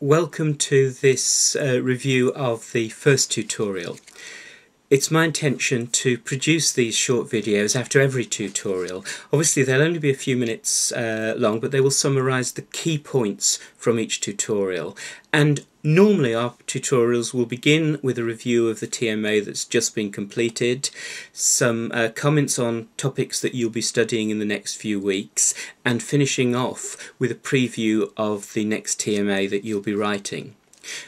Welcome to this review of the first tutorial. It's my intention to produce these short videos after every tutorial. Obviously they'll only be a few minutes long, but they will summarise the key points from each tutorial. And normally our tutorials will begin with a review of the TMA that's just been completed, some comments on topics that you'll be studying in the next few weeks, and finishing off with a preview of the next TMA that you'll be writing.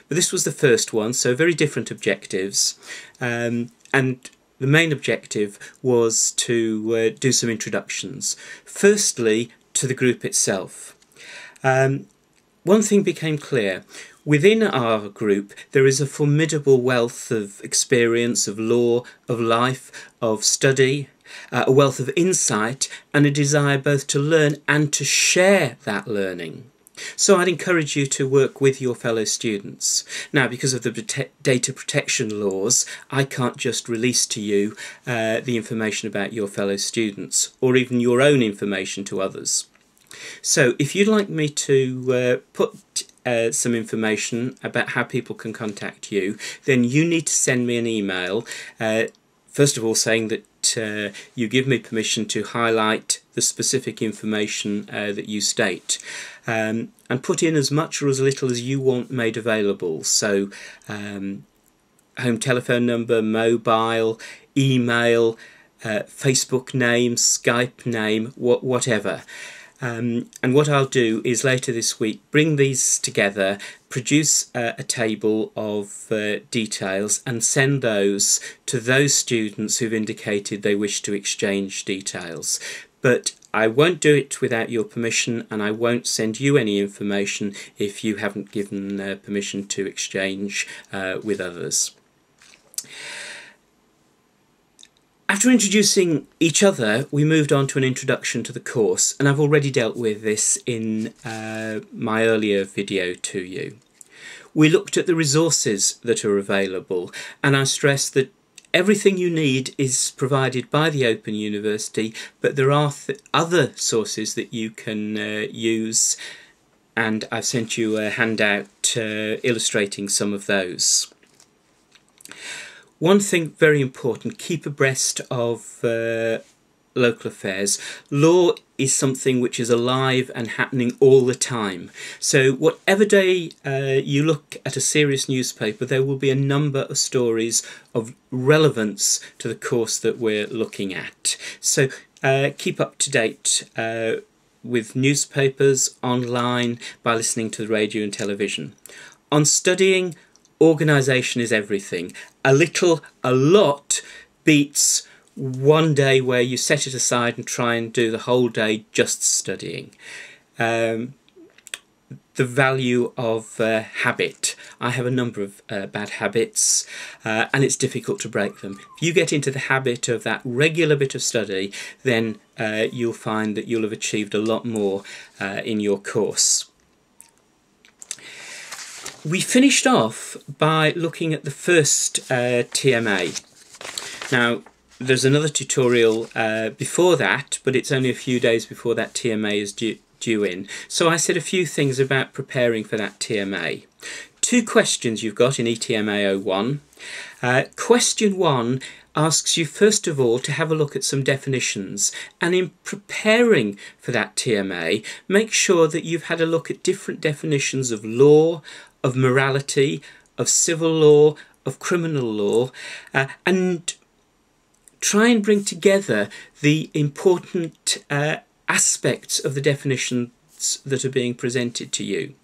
But this was the first one, so very different objectives, and the main objective was to do some introductions. Firstly, to the group itself. One thing became clear. Within our group there is a formidable wealth of experience, of law, of life, of study, a wealth of insight, and a desire both to learn and to share that learning. So I'd encourage you to work with your fellow students. Now, because of the data protection laws, I can't just release to you the information about your fellow students, or even your own information to others. So if you'd like me to put some information about how people can contact you, then you need to send me an email, first of all saying that you give me permission to highlight the specific information that you state, and put in as much or as little as you want made available. So home telephone number, mobile, email, Facebook name, Skype name, whatever. And what I'll do is later this week bring these together, produce a table of details and send those to those students who've indicated they wish to exchange details. But I won't do it without your permission, and I won't send you any information if you haven't given permission to exchange with others. After introducing each other, we moved on to an introduction to the course, and I've already dealt with this in my earlier video to you. We looked at the resources that are available, and I stressed that everything you need is provided by the Open University, but there are other sources that you can use, and I've sent you a handout illustrating some of those. One thing very important, keep abreast of local affairs. Law is something which is alive and happening all the time. So whatever day you look at a serious newspaper, there will be a number of stories of relevance to the course that we're looking at. So keep up to date with newspapers, online, by listening to the radio and television. On studying, organisation is everything. A lot beats one day where you set it aside and try and do the whole day just studying. The value of habit. I have a number of bad habits, and it's difficult to break them. If you get into the habit of that regular bit of study, then you'll find that you'll have achieved a lot more in your course. We finished off by looking at the first TMA. Now, there's another tutorial before that, but it's only a few days before that TMA is due in. So I said a few things about preparing for that TMA. Two questions you've got in TKP01. Question 1 asks you first of all to have a look at some definitions, and in preparing for that TMA, make sure that you've had a look at different definitions of law, of morality, of civil law, of criminal law, and try and bring together the important aspects of the definitions that are being presented to you.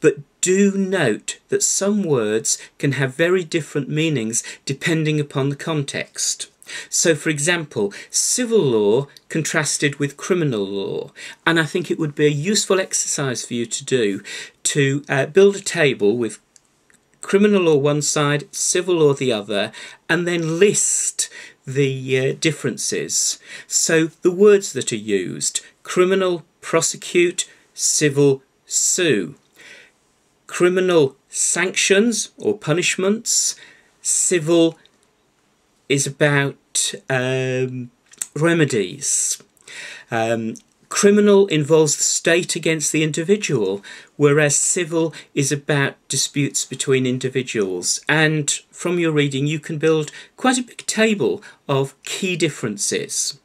But do note that some words can have very different meanings depending upon the context. So, for example, civil law contrasted with criminal law, and I think it would be a useful exercise for you to do, to build a table with criminal law one side, civil law the other, and then list the differences. So the words that are used: criminal, prosecute; civil, sue; criminal, sanctions or punishments; civil is about remedies. Criminal involves the state against the individual, whereas civil is about disputes between individuals. And from your reading, you can build quite a big table of key differences.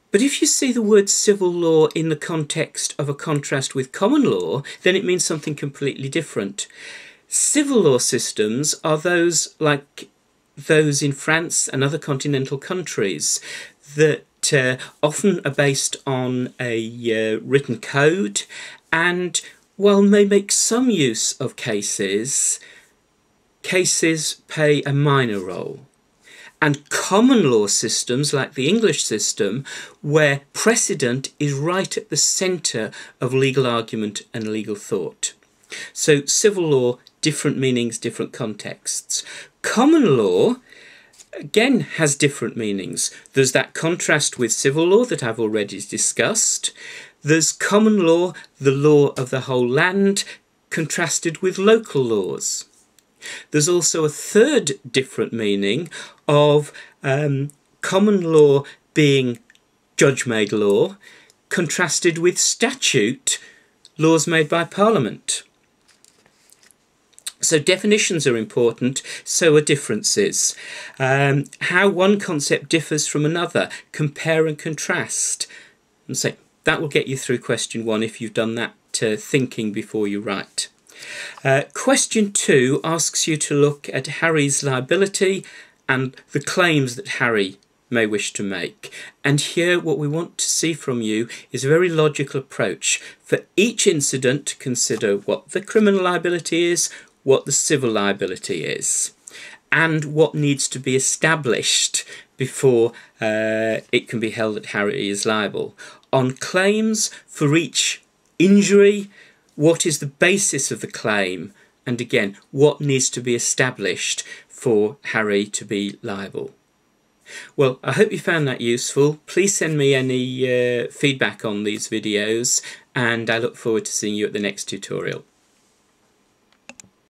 But if you see the word civil law in the context of a contrast with common law, then it means something completely different. Civil law systems are those like those in France and other continental countries that often are based on a written code, and while may make some use of cases, cases play a minor role. And common law systems, like the English system, where precedent is right at the centre of legal argument and legal thought. So civil law, different meanings, different contexts. Common law, again, has different meanings. There's that contrast with civil law that I've already discussed. There's common law, the law of the whole land, contrasted with local laws. There's also a third different meaning of common law being judge-made law, contrasted with statute, laws made by Parliament. So definitions are important, so are differences. How one concept differs from another, compare and contrast. And so that will get you through question 1 if you've done that thinking before you write. Question 2 asks you to look at Harry's liability and the claims that Harry may wish to make. And here what we want to see from you is a very logical approach. For each incident, consider what the criminal liability is, what the civil liability is, and what needs to be established before it can be held that Harry is liable. On claims, for each injury, what is the basis of the claim? And again, what needs to be established for Harry to be liable? Well, I hope you found that useful. Please send me any feedback on these videos, and I look forward to seeing you at the next tutorial.